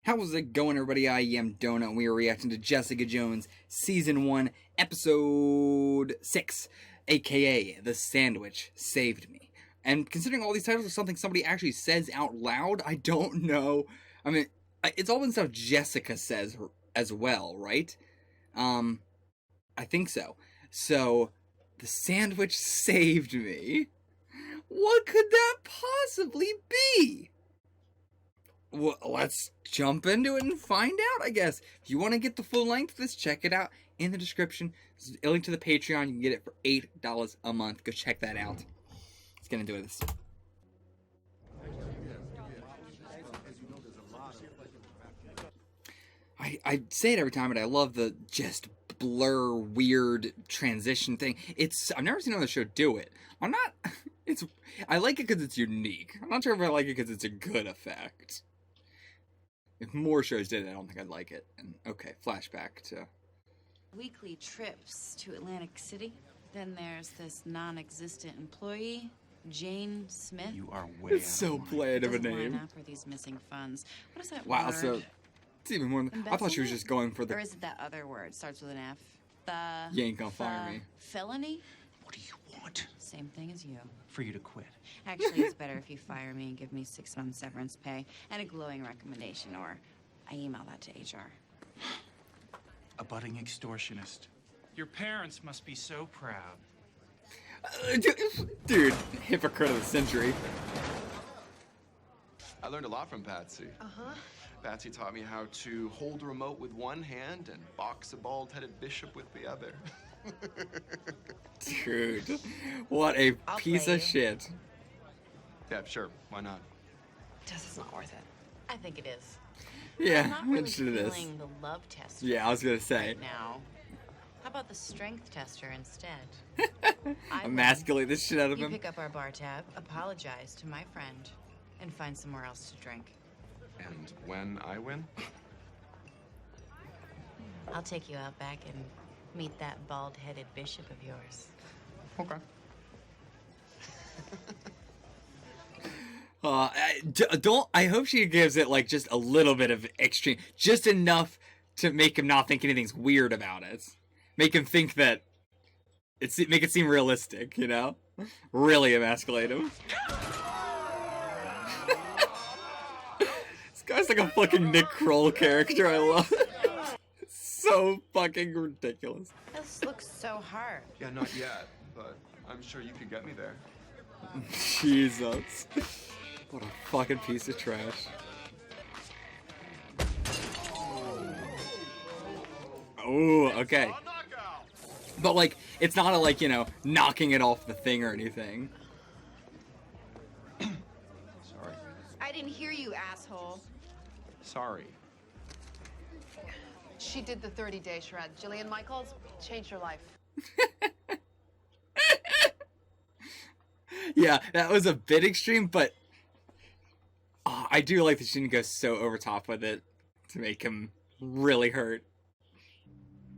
How's it going, everybody? I am Donut, and we are reacting to Jessica Jones, Season 1, Episode 6, aka The Sandwich Saved Me. And considering all these titles are something somebody actually says out loud, I don't know. I mean, it's all been stuff Jessica says as well, right? I think so. So, The Sandwich Saved Me. What could that possibly be? Well, let's jump into it and find out, I guess. If you want to get the full length of this, check it out in the description. There's a link to the Patreon. You can get it for $8 a month. Go check that out. Let's get into this. I say it every time, but I love the just blur, weird transition thing. I've never seen another show do it. I like it because it's unique. I'm not sure if I like it because it's a good effect. If more shows did it, I don't think I'd like it. And okay, flashback to weekly trips to Atlantic City. Then there's this non-existent employee, Jane Smith. You are way it's so bland of a name. Line up for these missing funds. What is that wow, word? so it's even more than I thought she was just going for the. Or is it that other word? Starts with an F. You ain't gonna fire me. Felony? What do you want? Same thing as you. For you to quit. Actually, it's better if you fire me and give me 6 months severance pay and a glowing recommendation, or I email that to HR. A budding extortionist. Your parents must be so proud. Dude, hypocrite of the century. I learned a lot from Patsy. Patsy taught me how to hold a remote with one hand and box a bald-headed bishop with the other. Dude, what a piece of shit. Yeah, sure. Why not? Just it's not worth it. I think it is. Yeah, I'm not really it is. feeling the love tester. Yeah, I was gonna say. Right now. How about the strength tester instead? Emasculate the shit out of you him. pick up our bar tab, apologize to my friend, and find somewhere else to drink. And when I win? I'll take you out back and meet that bald-headed bishop of yours. Okay. I hope she gives it like just a little bit of extreme, just enough to make him not think anything's weird about it. Make him think that make it seem realistic, you know? Really emasculate him. This guy's like a fucking Nick Kroll character. I love it. So fucking ridiculous. This looks so hard. Yeah, not yet, but I'm sure you could get me there. Jesus. What a fucking piece of trash. Oh, okay. But like, it's not a like, you know, knocking it off the thing or anything. Sorry. I didn't hear you, asshole. Sorry. She did the 30-day shred. Jillian Michaels changed her life. Yeah, that was a bit extreme, but I do like that she didn't go so over top with it to make him really hurt.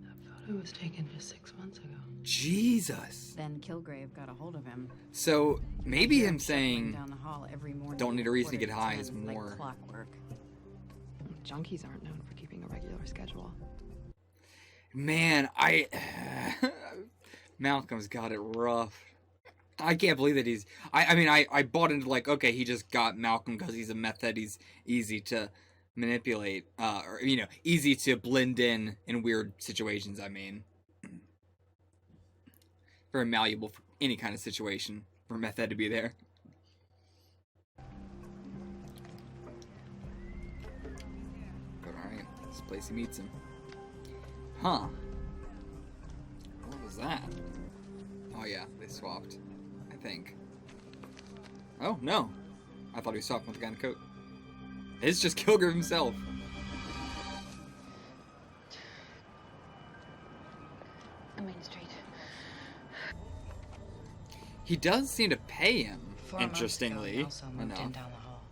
That photo was taken just 6 months ago. Jesus. Then Kilgrave got a hold of him. So maybe him saying down the hall every morning don't need a reason to get high 10, is more like clockwork. Junkies aren't known for keeping a regular schedule. Man, Malcolm's got it rough. I can't believe that I bought into like, okay, he just got Malcolm because he's a meth head, he's easy to manipulate, or, you know, easy to blend in weird situations, I mean. Very malleable for any kind of situation for a meth head to be there. But alright, this place he meets him. Huh. What was that? Oh yeah, they swapped. I think. Oh, no. I thought he was swapping with the guy in the coat. It's just Kilgrave himself. On Main Street. He does seem to pay him, 4 months interestingly. ago, he also moved enough. in down the hall.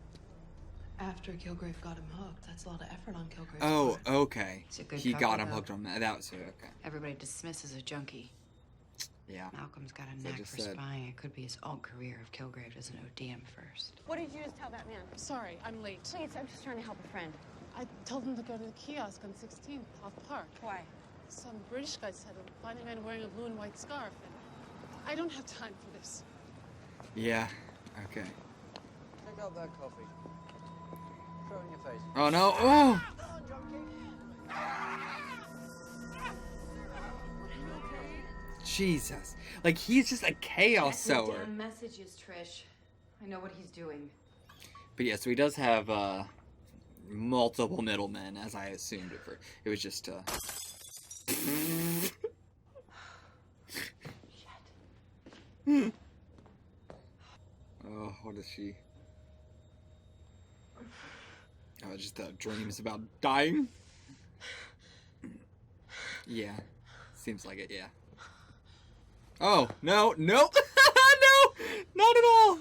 After Kilgrave got him hooked, that's a lot of effort on Kilgrave's Oh, part. okay. It's a good He couple, got him though. hooked on that. That was okay. Everybody dismisses a junkie. Yeah. Malcolm's got a They knack just for said. spying. It could be his alt career if Kilgrave doesn't OD him first. What did you just tell that man? Sorry, I'm late. Please, I'm just trying to help a friend. I told him to go to the kiosk on 16th, off Park. Why? Some British guy said he'll find a man wearing a blue and white scarf. And I don't have time for this. Yeah. Okay. Check out that coffee. Throw it in your face. Oh no! Oh! Jesus! Like he's just a chaos sower. Damn messages, Trish. I know what he's doing. But yeah, so he does have multiple middlemen, as I assumed it for. It was just Oh, what is she? Oh, just dreams about dying? Yeah. Seems like it, yeah. Oh, no, no! No! Not at all!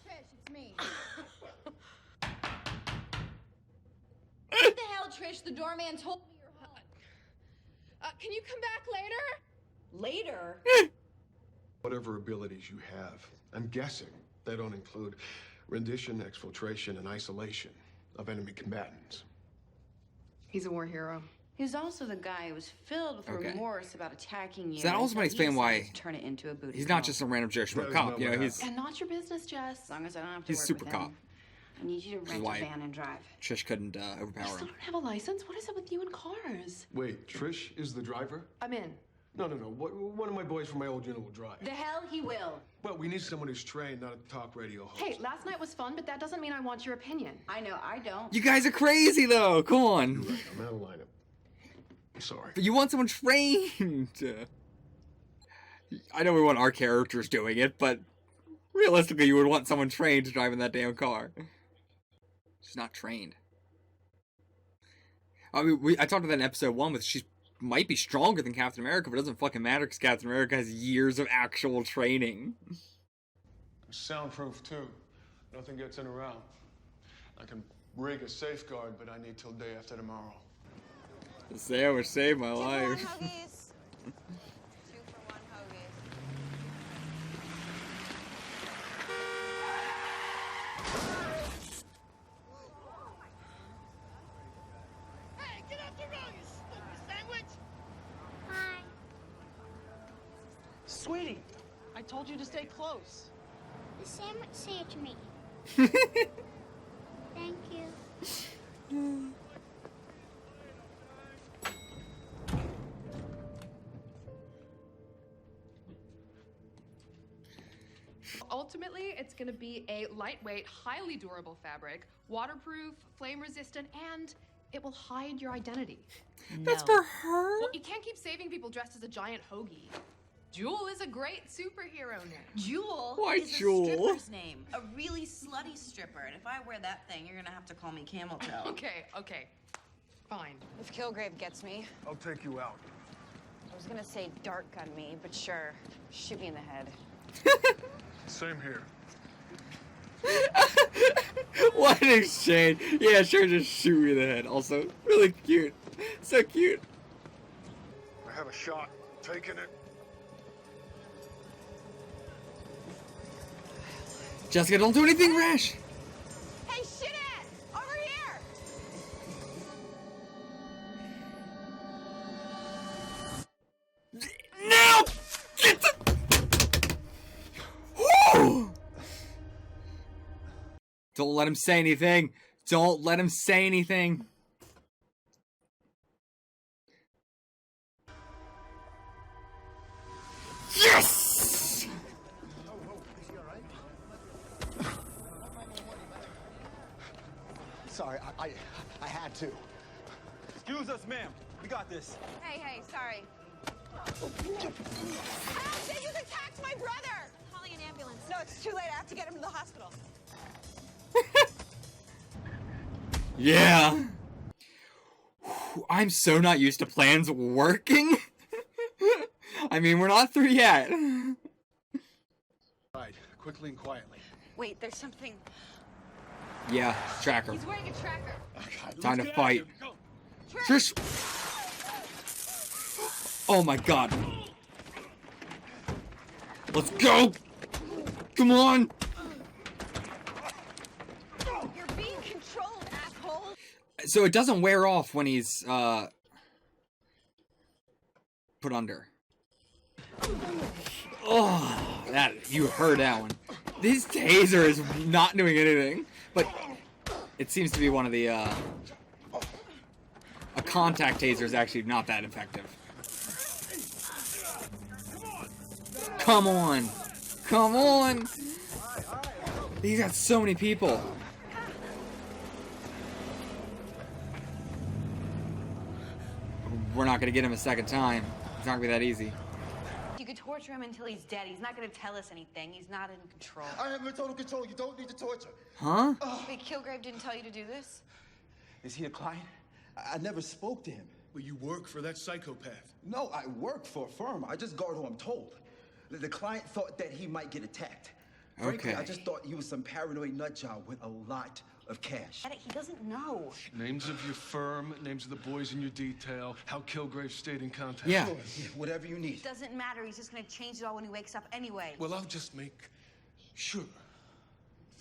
Trish, it's me. What the hell, Trish? The doorman told me you're home. Can you come back later? Later? Whatever abilities you have, I'm guessing they don't include rendition, exfiltration, and isolation of enemy combatants. He's a war hero. He's also the guy who was filled with Okay. remorse about attacking you. So that also might explain why turn it into a booty he's not call. just a random Joe That Schmo is cop, not you know, what he's... And not your business, Jess. As long as I don't have to He's work super with cop. him. I need you to rent why- a van and drive. Trish couldn't You overpower still him. don't have a license? What is it with you and cars? Wait, Trish is the driver? I'm in. No. One of my boys from my old unit will drive. The hell he will. Well, we need someone who's trained, not a talk radio host. Hey, last night was fun, but that doesn't mean I want your opinion. I know, I don't. You guys are crazy, though! Come You're on! right, I'm out of lineup. I'm sorry. But you want someone trained! I know we want our characters doing it, but realistically you would want someone trained driving that damn car. She's not trained. I mean, I talked about that in episode 1 with she might be stronger than Captain America, but it doesn't fucking matter because Captain America has years of actual training. Soundproof, too. Nothing gets in around. I can rig a safeguard, but I need till day after tomorrow. The sandwich saved my life. 2 for 1 hoagies. Hey, get off the road, you stupid sandwich! Hi. Sweetie, I told you to stay close. The sandwich saved me. Thank you. Ultimately, it's going to be a lightweight, highly durable fabric, waterproof, flame resistant, and it will hide your identity. That's for her? Well, you can't keep saving people dressed as a giant hoagie. Jewel is a great superhero name. Jewel Why is Jewel? a stripper's name. A really slutty stripper. And if I wear that thing, you're gonna have to call me Camel Toe. Okay. Fine. If Kilgrave gets me, I'll take you out. I was gonna say dart gun me, but sure, shoot me in the head. Same here. What an exchange. Yeah, sure, just shoot me in the head. Also, really cute. So cute. I have a shot. Taking it. Jessica, don't do anything rash. Hey, shithead! Over here! No! Get the... Woo! Don't let him say anything. Don't let him say anything. Yes! Sorry, I had to. Excuse us, ma'am. We got this. Hey, sorry. Help! They just attacked my brother! Calling an ambulance. No, it's too late. I have to get him to the hospital. Yeah. I'm so not used to plans working. I mean, we're not through yet. Right, quickly and quietly. Wait, there's something. Yeah, tracker. He's wearing a tracker. Time to fight. Trish. Oh my god. Let's go. Come on. You're being So it doesn't wear off when he's put under. Oh, that you heard that one. This taser is not doing anything, but it seems to be one of the a contact taser is actually not that effective. Come on, come on! He's got so many people. We're not gonna get him a second time. It's not gonna be that easy. You could torture him until he's dead. He's not gonna tell us anything. He's not in control. I am in total control. You don't need to torture. Huh? Wait, Kilgrave didn't tell you to do this? Is he a client? I never spoke to him. But you work for that psychopath. No, I work for a firm. I just guard who I'm told. The client thought that he might get attacked. Frankly, Okay. I just thought he was some paranoid nut job with a lot of cash. He doesn't know. Names of your firm, names of the boys in your detail, how Kilgrave stayed in contact. Yeah. Sure, yeah, whatever you need. Doesn't matter. He's just gonna change it all when he wakes up anyway. Well, I'll just make sure.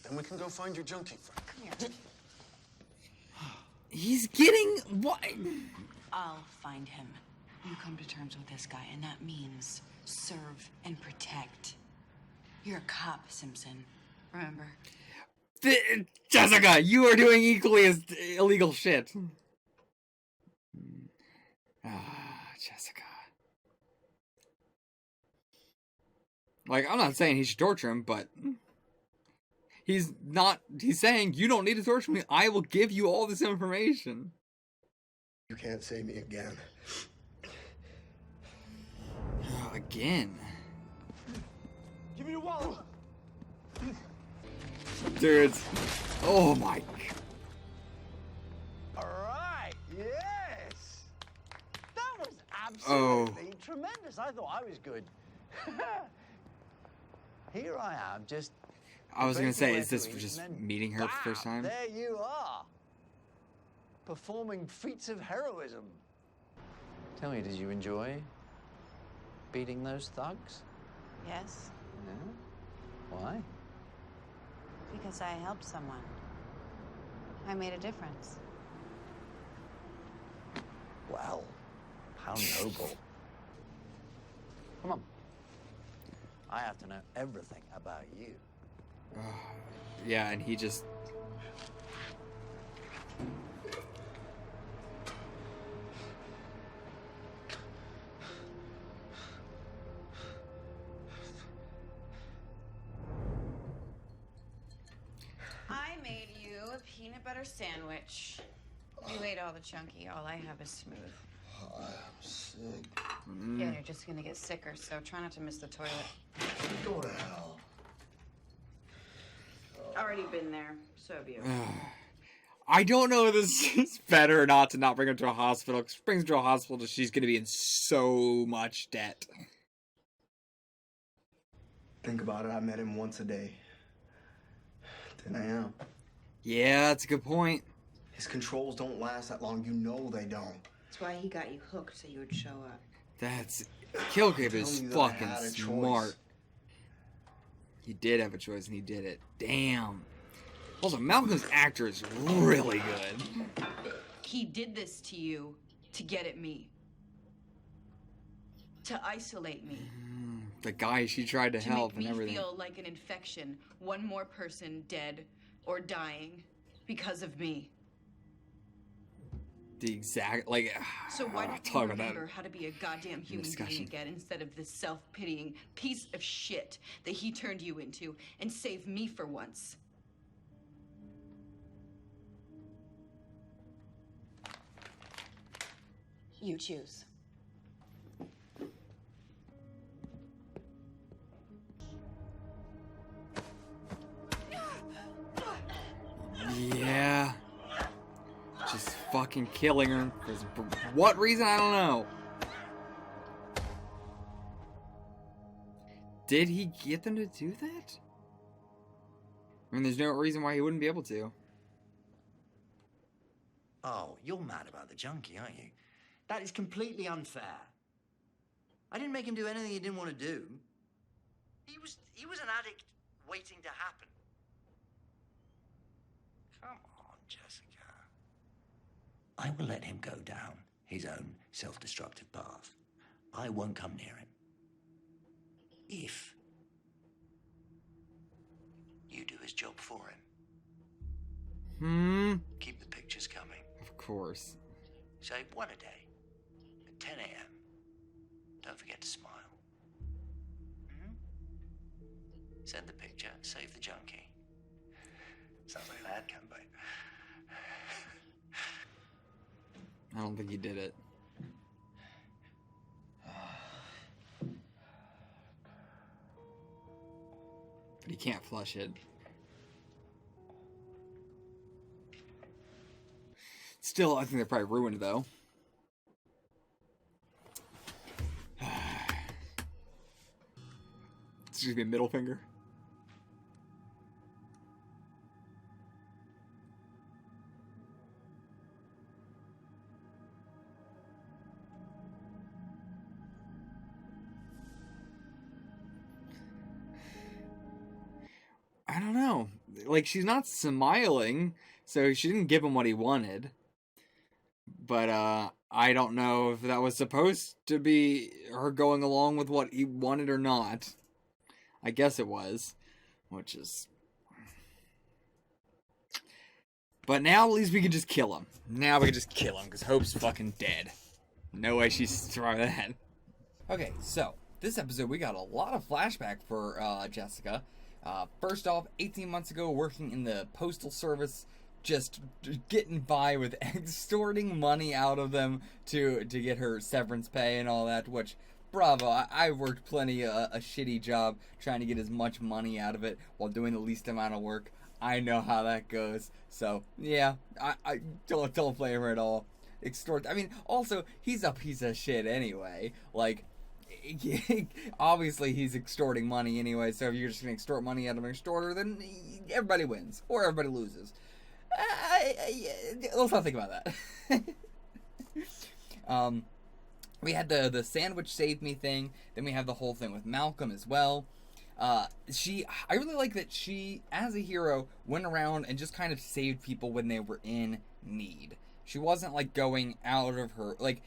Then we can go find your junkie friend. Come here. He's getting what? I'll find him. You come to terms with this guy, and that means serve and protect. You're a cop, Simpson. Remember? Jessica, you are doing equally as illegal shit. Jessica. Like, I'm not saying he should torture him, but he's saying, you don't need to torture me. I will give you all this information. You can't save me again. Again. Give me your wallet. Dudes. Oh my. All right. Yes. That was absolutely tremendous. I thought I was good. Here I am, just. I was gonna say, debating is this where to eat, just and then meeting her for the first bam, time? There you are. Performing feats of heroism. Tell me, did you enjoy beating those thugs? Yes, Yeah. Why? because I helped someone. I made a difference. Well, how noble. Come on. I have to know everything about you. Yeah, and he just. I made you a peanut butter sandwich. You ate all the chunky. All I have is smooth. I'm sick. Yeah, and you're just gonna get sicker, so try not to miss the toilet. Go to hell. Already been there. So have you. I don't know if this is better or not to not bring her to a hospital. Because if she brings her to a hospital, she's going to be in so much debt. Think about it, I met him once a day. Then I am. Yeah, that's a good point. His controls don't last that long, you know they don't. That's why he got you hooked so you would show up. That's... Kilgrave is Telling you that I fucking had a choice. smart. He did have a choice, and he did it. Damn. Also, Malcolm's actor is really good. He did this to you to get at me. To isolate me. The guy she tried to help make and me everything. feel like an infection. One more person dead or dying because of me. The exact, like... So why don't talk you about that. remember how to be a goddamn human Discussion. being again instead of this self-pitying piece of shit that he turned you into, and save me for once? You choose. Yeah. Just fucking killing her. For what reason? I don't know. Did he get them to do that? I mean, there's no reason why he wouldn't be able to. Oh, you're mad about the junkie, aren't you? That is completely unfair. I didn't make him do anything he didn't want to do. He was an addict waiting to happen. Come on, Jessica. I will let him go down his own self-destructive path. I won't come near him. If you do his job for him. Keep the pictures coming. Of course. Say one a day at 10 a.m. Don't forget to smile. Send the picture, save the junkie. Sounds like an ad campaign. I don't think he did it. But he can't flush it. Still, I think they're probably ruined, though. It's just gonna be a middle finger. I don't know. Like, she's not smiling, so she didn't give him what he wanted. But, I don't know if that was supposed to be her going along with what he wanted or not. I guess it was. Which is... But now at least we can just kill him. Now we can just kill him, because Hope's fucking dead. No way she's throwing that. Okay, so, this episode we got a lot of flashback for Jessica. First off, 18 months ago, working in the postal service, just getting by with extorting money out of them to get her severance pay and all that, which, bravo, I worked plenty a shitty job trying to get as much money out of it while doing the least amount of work. I know how that goes, so, yeah, I don't blame her at all. Extort, I mean, also, he's a piece of shit anyway, like, obviously he's extorting money anyway, so if you're just gonna extort money out of an extorter, then everybody wins, or everybody loses. Let's not think about that. We had the sandwich saved me thing, then we have the whole thing with Malcolm as well. I really like that she, as a hero, went around and just kind of saved people when they were in need. She wasn't, like, going out of her, like,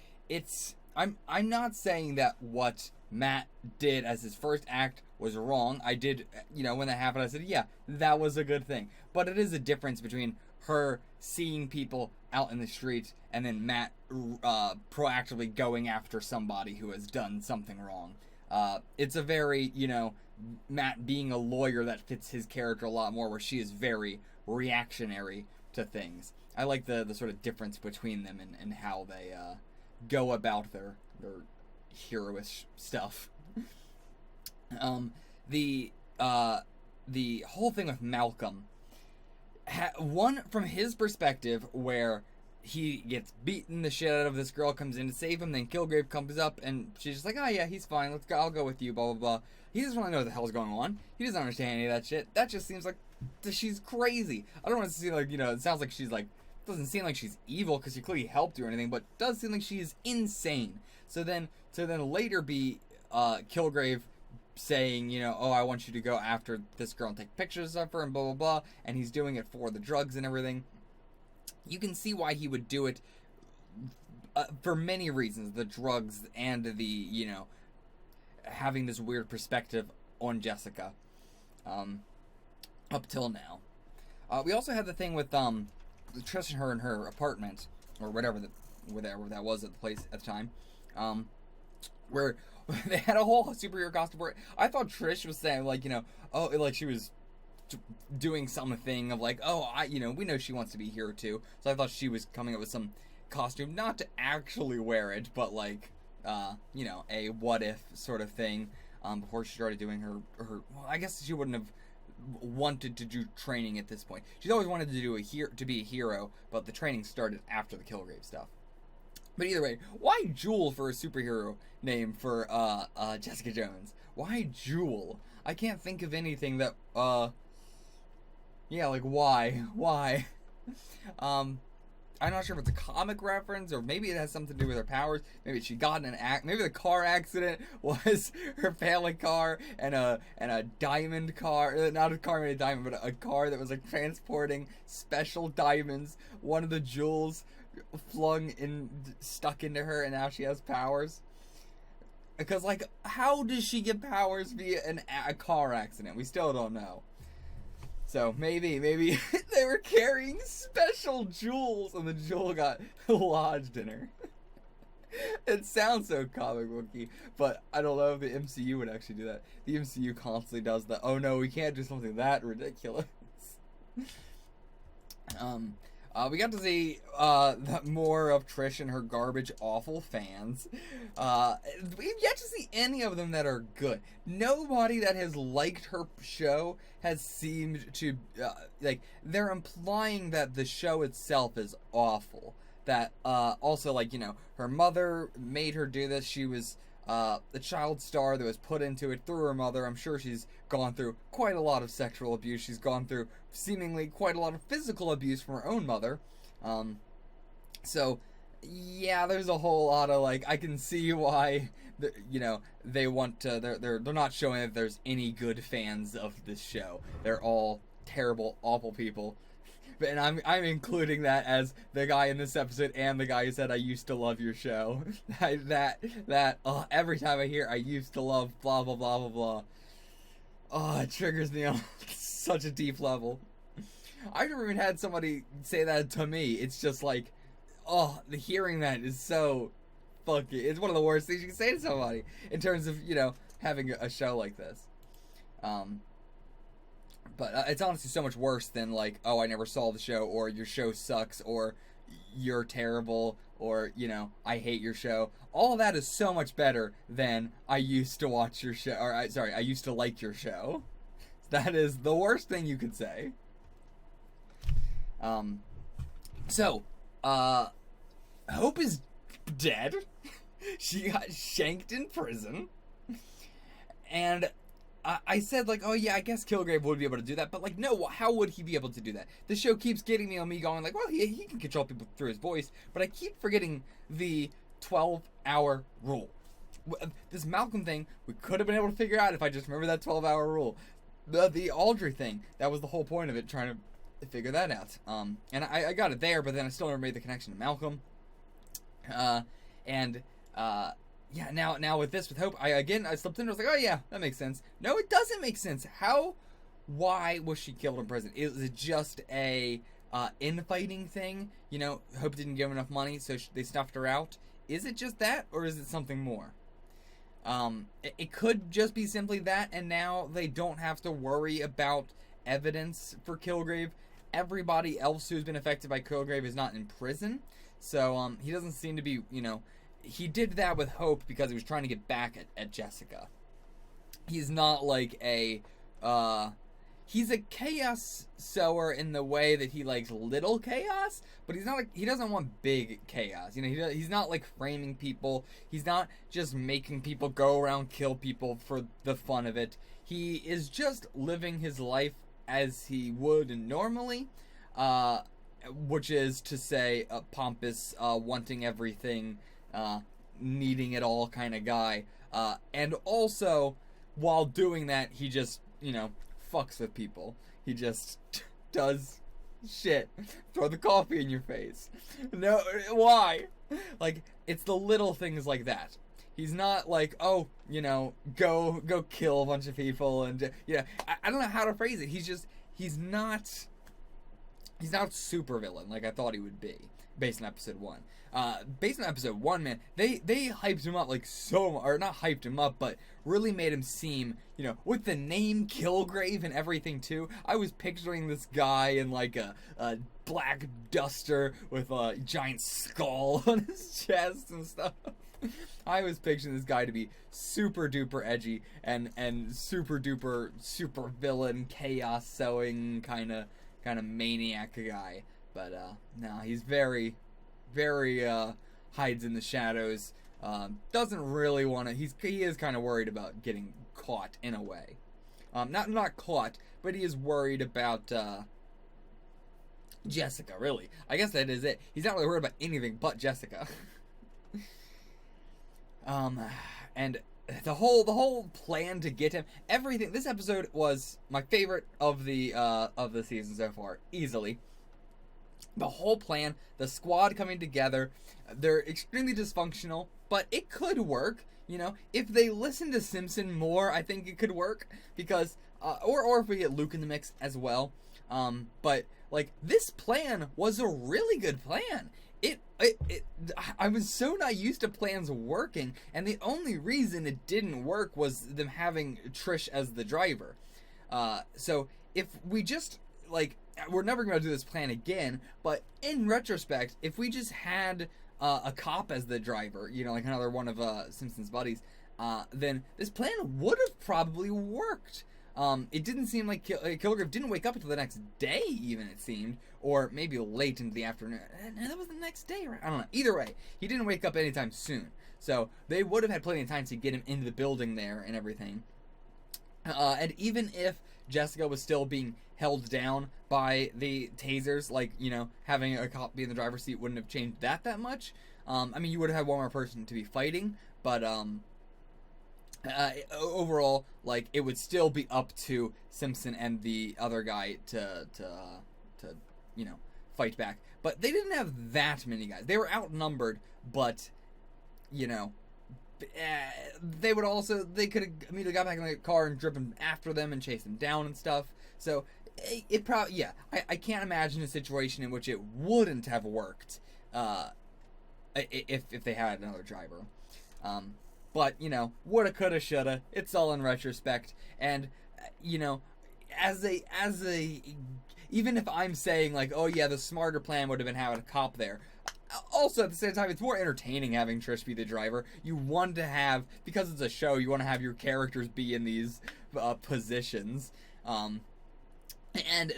I'm not saying that what Matt did as his first act was wrong. I did, when that happened, I said, yeah, that was a good thing. But it is a difference between her seeing people out in the street and then Matt proactively going after somebody who has done something wrong. It's a very, Matt being a lawyer that fits his character a lot more, where she is very reactionary to things. I like the sort of difference between them and how they go about their heroish stuff. The whole thing with Malcolm, one from his perspective, where he gets beaten the shit out of, this girl comes in to save him, then Kilgrave comes up and she's just like, oh yeah, he's fine, let's go, I'll go with you, blah blah blah. He doesn't really know what the hell's going on. He doesn't understand any of that shit. That just seems like she's crazy. I don't want to see, like, it sounds like she's like, doesn't seem like she's evil because she clearly helped you or anything, but does seem like she is insane. So then later be Kilgrave saying, oh, I want you to go after this girl and take pictures of her and blah blah blah, and he's doing it for the drugs and everything. You can see why he would do it for many reasons, the drugs and the, having this weird perspective on Jessica up till now. We also had the thing with Trish and her in her apartment, or whatever that was at the place at the time, where they had a whole superhero costume for it. I thought Trish was saying, like, she was doing something of like, we know she wants to be here too. So I thought she was coming up with some costume, not to actually wear it, but like, a what if sort of thing, before she started doing her, well, I guess she wouldn't have wanted to do training at this point. She's always wanted to be a hero, but the training started after the Kilgrave stuff. But either way, why Jewel for a superhero name for Jessica Jones? Why Jewel? I can't think of anything that like why? I'm not sure if it's a comic reference, or maybe it has something to do with her powers. Maybe she got in maybe the car accident was her family car and a diamond car, not a car made of diamond, but a car that was like transporting special diamonds. One of the jewels stuck into her, and now she has powers. Because, like, how does she get powers via a car accident? We still don't know. So maybe they were carrying special jewels, and the jewel got lodged in her. It sounds so comic booky, but I don't know if the MCU would actually do that. The MCU constantly does the, oh no, we can't do something that ridiculous. We got to see more of Trish and her garbage, awful fans. We've yet to see any of them that are good. Nobody that has liked her show has seemed to, they're implying that the show itself is awful. That, also, like, you know, her mother made her do this. She was the child star that was put into it through her mother. I'm sure she's gone through quite a lot of sexual abuse. She's gone through seemingly quite a lot of physical abuse from her own mother. So, yeah, there's a whole lot of, like, I can see why, they want to, they're not showing that there's any good fans of this show. They're all terrible, awful people. And I'm including that as the guy in this episode and the guy who said, I used to love your show. Every time I hear I used to love blah, blah, blah, blah, blah. Oh, it triggers me on such a deep level. I've never even had somebody say that to me. It's just like, oh, the hearing that is so fucking, it's one of the worst things you can say to somebody in terms of, having a show like this. But it's honestly so much worse than, like, oh, I never saw the show, or your show sucks, or you're terrible, or, I hate your show. All of that is so much better than I used to watch your show, or, I used to like your show. That is the worst thing you could say. Hope is dead. She got shanked in prison. And I said, like, oh yeah, I guess Kilgrave would be able to do that, but, like, no, how would he be able to do that? The show keeps getting me on me going, like, well, he can control people through his voice, but I keep forgetting the 12-hour rule. This Malcolm thing, we could have been able to figure out if I just remember that 12-hour rule. The Audrey thing, that was the whole point of it, trying to figure that out. And I got it there, but then I still never made the connection to Malcolm. Yeah, now with Hope, I slipped in and was like, oh yeah, that makes sense. No, it doesn't make sense. Why was she killed in prison? Is it just a infighting thing? Hope didn't give enough money, so they snuffed her out. Is it just that, or is it something more? It could just be simply that, and now they don't have to worry about evidence for Kilgrave. Everybody else who's been affected by Kilgrave is not in prison, so he doesn't seem to be, he did that with Hope because he was trying to get back at Jessica. He's not like he's a chaos sower in the way that he likes little chaos, but he's not like, he doesn't want big chaos. He's not like framing people. He's not just making people go around kill people for the fun of it. He is just living his life as he would normally, which is to say a pompous, wanting everything, needing it all kind of guy. And also, while doing that, he just, fucks with people. He just does shit. Throw the coffee in your face. No, why? Like, it's the little things like that. He's not like, oh, go kill a bunch of people and, I don't know how to phrase it. He's not super villain like I thought he would be based on episode 1. Based on episode 1, man, they hyped him up like or not hyped him up, but really made him seem, with the name Kilgrave and everything too. I was picturing this guy in like a black duster with a giant skull on his chest and stuff. I was picturing this guy to be super duper edgy and super duper super villain, chaos sowing kind of maniac guy. But no, he's very hides in the shadows. Doesn't really want to. He is kind of worried about getting caught in a way. Not caught, but he is worried about Jessica. Really, I guess that is it. He's not really worried about anything but Jessica. And the whole plan to get him, everything. This episode was my favorite of the season so far, easily. the whole plan, the squad coming together, they're extremely dysfunctional, but it could work. You know, if they listen to Simpson more, I think it could work, because, or if we get Luke in the mix as well. But, like, this plan was a really good plan. I was so not used to plans working, and the only reason it didn't work was them having Trish as the driver. So, if we just, like, we're never going to do this plan again, but in retrospect, if we just had a cop as the driver, you know, like another one of Simpson's buddies, then this plan would have probably worked. It didn't seem like Kilgrave didn't wake up until the next day, even, it seemed, or maybe late into the afternoon. And that was the next day, right? I don't know. Either way, he didn't wake up anytime soon. So they would have had plenty of time to get him into the building there and everything. And even if Jessica was still being held down by the tasers, like, you know, having a cop be in the driver's seat wouldn't have changed that much. I mean, you would have had one more person to be fighting, but overall, like, it would still be up to Simpson and the other guy to you know, fight back. But they didn't have that many guys. They were outnumbered, but, you know, they could have immediately got back in the car and driven after them and chased them down and stuff. So it probably, yeah, I can't imagine a situation in which it wouldn't have worked if they had another driver. But, you know, woulda, coulda, shoulda. It's all in retrospect. And, you know, even if I'm saying, like, oh yeah, the smarter plan would have been having a cop there, also, at the same time, it's more entertaining having Trish be the driver. You want to have, because it's a show, you want to have your characters be in these positions. And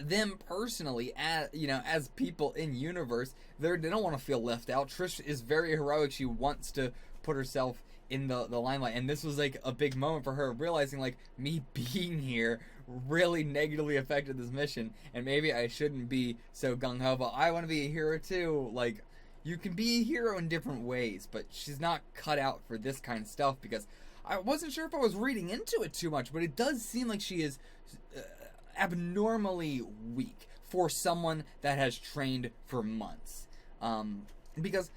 them personally, as people in universe, they don't want to feel left out. Trish is very heroic. She wants to put herself in the limelight. And this was, like, a big moment for her, realizing, like, me being here really negatively affected this mission. And maybe I shouldn't be so gung-ho, but I want to be a hero too. Like, you can be a hero in different ways, but she's not cut out for this kind of stuff, because I wasn't sure if I was reading into it too much, but it does seem like she is abnormally weak for someone that has trained for months. Because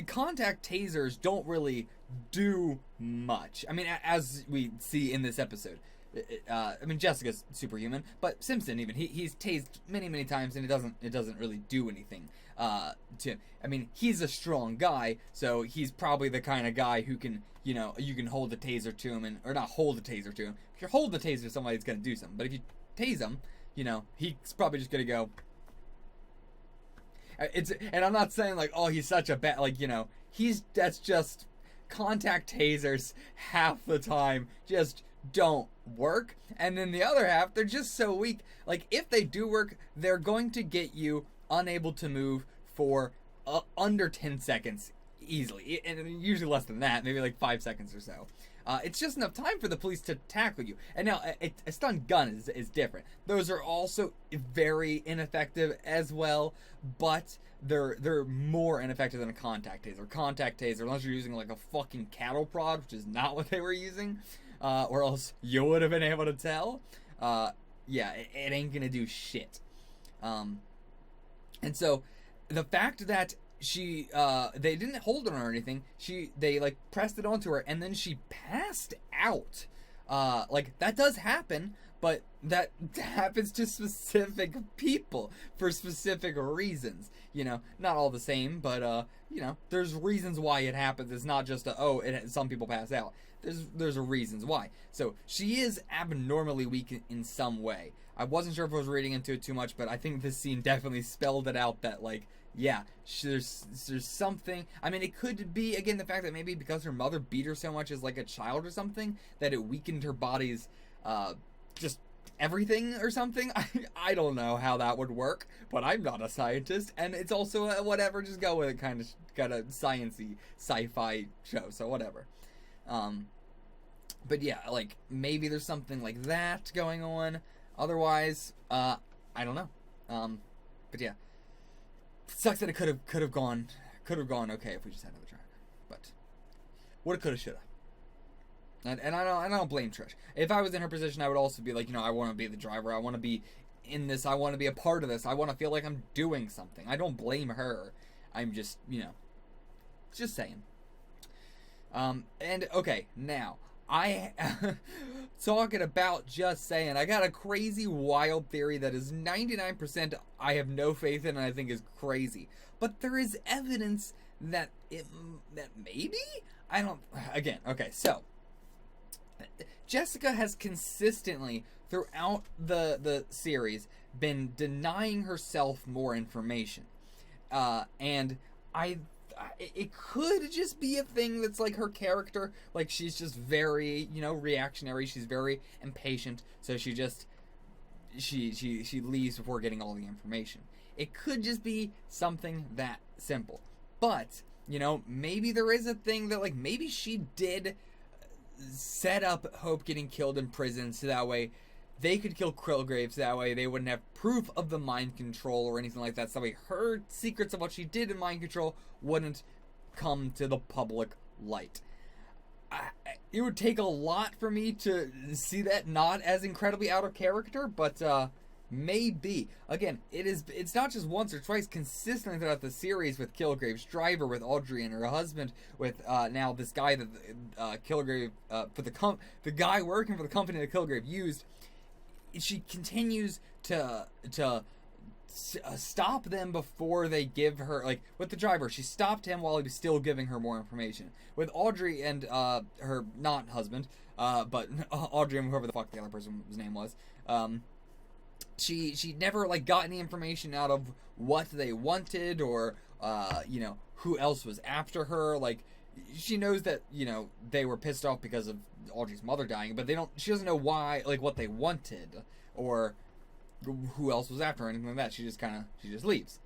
contact tasers don't really do much. I mean, as we see in this episode. I mean, Jessica's superhuman, but Simpson, even, he's tased many times, and it doesn't really do anything to him. I mean, he's a strong guy, so he's probably the kind of guy who can, you know, you can hold the taser to him, or not hold the taser to him. If you're holding the taser to somebody, it's going to do something. But if you tase him, you know, he's probably just going to go. And I'm not saying, like, oh, he's such a bad, like, you know, that's just contact tasers half the time just don't work, and then the other half, they're just so weak. Like, if they do work, they're going to get you unable to move for under 10 seconds easily, and usually less than that, maybe like 5 seconds or so. It's just enough time for the police to tackle you. And now, a stun gun is different. Those are also very ineffective as well, but they're more ineffective than a contact taser. Contact taser, unless you're using like a fucking cattle prod, which is not what they were using, or else you would have been able to tell. Yeah, it ain't gonna do shit. And so, the fact that they didn't hold her or anything, they like pressed it onto her, and then she passed out. Like, that does happen, but that happens to specific people for specific reasons. You know, not all the same, but you know, there's reasons why it happens. It's not just some people pass out. There's reasons why. So she is abnormally weak in some way. I wasn't sure if I was reading into it too much, but I think this scene definitely spelled it out that, like, yeah, there's something. I mean, it could be, again, the fact that maybe because her mother beat her so much as like a child or something, that it weakened her body's just everything or something. I don't know how that would work, but I'm not a scientist, and it's also whatever, just go with it, kind of sciencey sci-fi show, so whatever. But yeah, like, maybe there's something like that going on. Otherwise, I don't know. But yeah, sucks that it could have gone okay if we just had another driver. But woulda, coulda, shoulda. And I don't blame Trish. If I was in her position, I would also be like, you know, I want to be the driver. I want to be in this. I want to be a part of this. I want to feel like I'm doing something. I don't blame her. I'm just, just saying. And okay, now I talking about just saying, I got a crazy wild theory that is 99% I have no faith in and I think is crazy. But there is evidence that that maybe? I don't, again, okay, so Jessica has consistently throughout the series been denying herself more information. And it could just be a thing that's like her character, like she's just very, reactionary, she's very impatient, so she leaves before getting all the information. It could just be something that simple. But, maybe there is a thing that, like, maybe she did set up Hope getting killed in prison so that way they could kill Kilgrave, so that way they wouldn't have proof of the mind control or anything like that, so that way her secrets of what she did in mind control wouldn't come to the public light. It would take a lot for me to see that not as incredibly out of character, but maybe. Again, it's not just once or twice, consistently throughout the series with Kilgrave's driver, with Audrey and her husband, with now this guy that Kilgrave, for the guy working for the company that Kilgrave used. She continues to stop them before they give her, like, with the driver, she stopped him while he was still giving her more information. With Audrey and her, not husband, but Audrey and whoever the fuck the other person's name was, she never, like, got any information out of what they wanted or, who else was after her. Like, she knows that, they were pissed off because of Audrey's mother dying, but she doesn't know why, like, what they wanted or who else was after her or anything like that. She just leaves.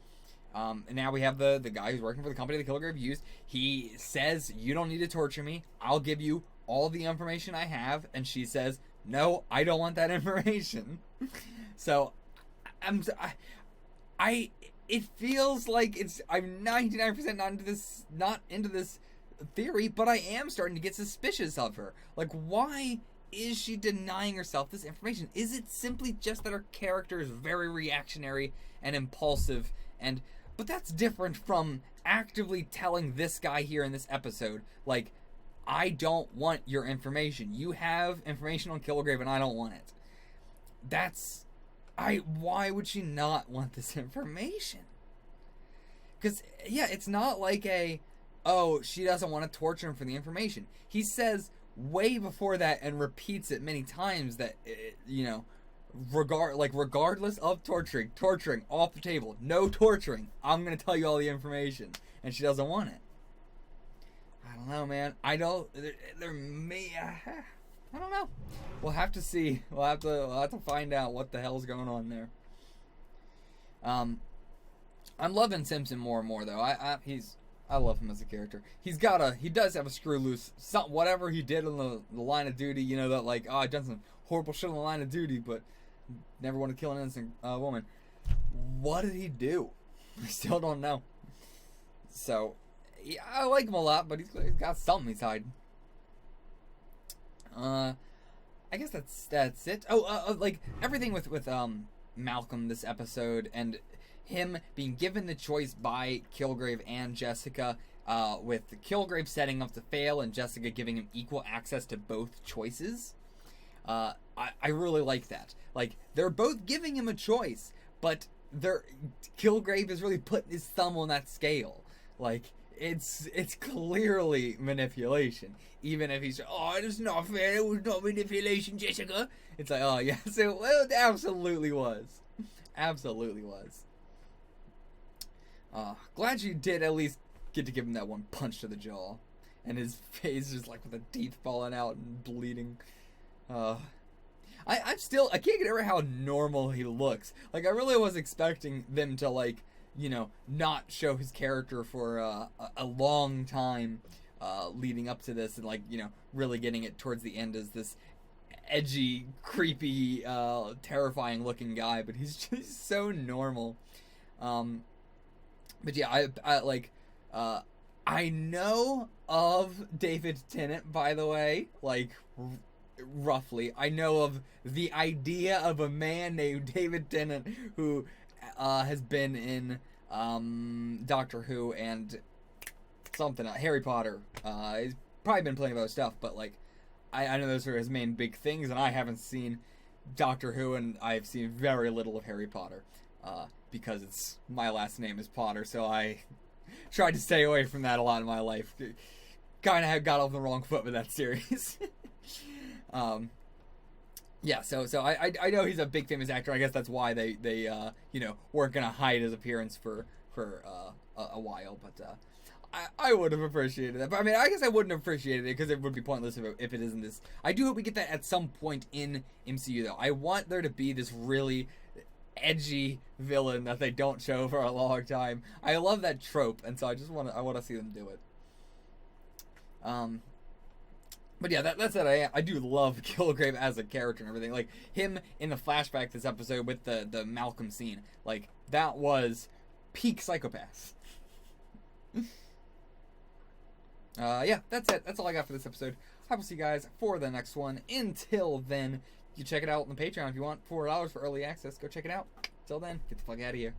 And now we have the guy who's working for the company that Kilgrave used. He says, you don't need to torture me. I'll give you all the information I have. And she says, no, I don't want that information. So it feels like I'm 99% not into this theory, but I am starting to get suspicious of her. Like, why is she denying herself this information? Is it simply just that her character is very reactionary and impulsive? But that's different from actively telling this guy here in this episode, like, I don't want your information. You have information on Kilgrave and I don't want it. Why would she not want this information? Because, yeah, it's not like she doesn't want to torture him for the information. He says way before that and repeats it many times that, regardless of torturing off the table, no torturing, I'm going to tell you all the information. And she doesn't want it. I don't know, man. I don't know. We'll have to see. We'll have to find out what the hell's going on there. I'm loving Simpson more and more though. I love him as a character. He does have a screw loose. Whatever he did on the line of duty, that like, I've done some horrible shit on the line of duty, but never want to kill an innocent woman. What did he do? I still don't know. So, yeah, I like him a lot, but he's got something he's hiding. I guess that's it. Like everything with Malcolm this episode and him being given the choice by Kilgrave and Jessica, with Kilgrave setting up to fail and Jessica giving him equal access to both choices. I really like that. Like, they're both giving him a choice, but Kilgrave is really putting his thumb on that scale. Like, it's clearly manipulation. Even if he's, it's not fair, it was not manipulation, Jessica. It's like, oh, yes, it absolutely was. Absolutely was. Glad you did at least get to give him that one punch to the jaw. And his face just like with the teeth falling out and bleeding. I can't get over how normal he looks. Like, I really was expecting them to, like, not show his character for a long time leading up to this, and, like, really getting it towards the end as this edgy, creepy, terrifying looking guy, but he's just so normal. But yeah, I know of David Tennant, by the way, like, roughly. I know of the idea of a man named David Tennant who has been in Doctor Who and something, Harry Potter. He's probably been playing other stuff, but like, I know those are his main big things, and I haven't seen Doctor Who, and I've seen very little of Harry Potter, because my last name is Potter, so I tried to stay away from that a lot in my life. Kind of got off the wrong foot with that series. Yeah, so I know he's a big famous actor. I guess that's why they weren't gonna hide his appearance for a while, but I would have appreciated that. But I mean, I guess I wouldn't have appreciated it because it would be pointless if it isn't this. I do hope we get that at some point in MCU, though. I want there to be this really edgy villain that they don't show for a long time. I love that trope, and so I want to see them do it. But yeah, that's it. I do love Kilgrave as a character and everything. Like, him in the flashback this episode with the Malcolm scene. Like, that was peak psychopath. Yeah, that's it. That's all I got for this episode. I will see you guys for the next one. Until then, you check it out on the Patreon if you want. $4 for early access. Go check it out. Till then, get the fuck out of here.